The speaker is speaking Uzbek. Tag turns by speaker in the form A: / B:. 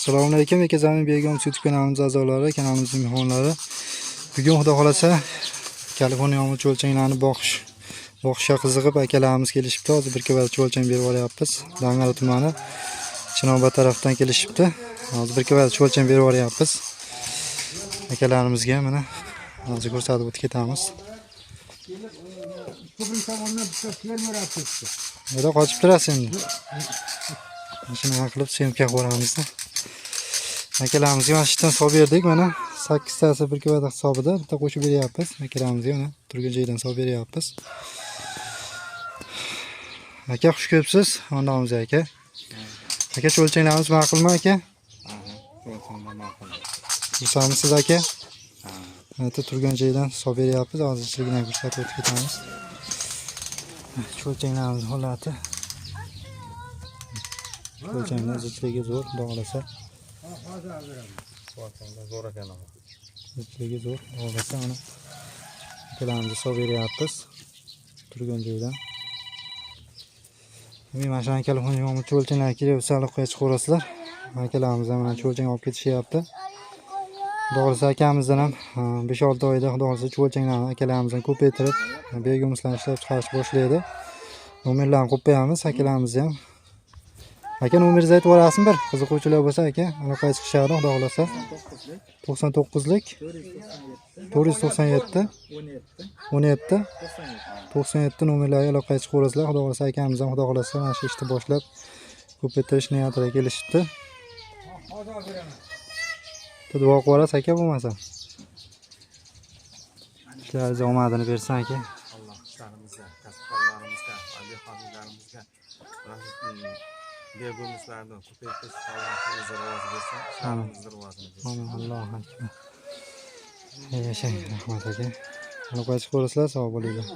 A: Assalomu alaykum akazamin Begum YouTube kanalimiz a'zolari, kanalimizning mehmonlari. Bugun xudo xolasa Kaliforniya yomg'ir cho'lchanglarni boqishga qiziqib akalarimiz kelishibdi. Hozir bir kavat cho'lchang berib olyapmiz. Dang'ara tumani Chinobod tarafdan kelishibdi. Hozir bir kavat cho'lchang berib olyapmiz. Akalarimizga mana hozir ko'rsatib o'tib ketamiz. Nega qochib turasiz endi? Shuni qilib semka qo'ramiz. Akalarimizga mana shundan hisob berdik. Mana 8 tasi bir kavat hisobida bitta qo'shib beryapmiz. Akalarimizga mana turgan joydan hisob beryapmiz. Aka xush ko'ribsiz. Xonadonimiz aka. Aka cho'lchanglarimiz ma'qulmi aka?
B: Cho'lchanglar ma'qul.
A: Xursandmisiz aka? Mana turgan joydan hisob beryapmiz. Hozir sizlarga ko'rsatib o'tib ketamiz. Cho'lchanglarimiz holati. Cho'lchanglar zichligi zo'r, dog'lasa.
B: Cho'lchanglar zo'r ekan.
A: Zichligi zo'r, dog'lasa mana akalarimiz hisob beryapmiz. Turgan joydan. Mana shu Kaliforniya yomg'ir cho'lchanglar kelsa aloqaga chiqarasizlar. Akalarimiz mana cho'lchang olib ketishyapti. Dog'lasa akamizdan ham 5-6 oyda dog'lasa cho'lchanglarni akalarimizdan ko'paytirib, begumslarni ishlab chiqarish boshlaydi. Nomerlarni qo'yamiz akalarimiz ham. Aka nomeringizni aytib yuborasizmi bir? Qiziquvchilar bo'lsa aka, aloqaga chiqishadi, xudo xolasa. 99lik 497 17 97 nomerlarga aloqaga chiqaverasizlar. Xudo xolasa akamiz ham xudo xolasa mana shu ishni boshlab ko'paytirish niyatida kelishibdi. Duo qilasiz aka bo'lmasa. Ishlaringiz omadini bersin aka.
B: Alloh ishlarimizga, kasblarimizga, abiy-xonlarimizga begumlarni ko'paytirish Allohning rivoji bersin. Ishlarimizning rivojini bersin.
A: Alloh akbar. Yashang, rahmat aka. Aloqaga chiqaverasizlar, sog' bo'linglar.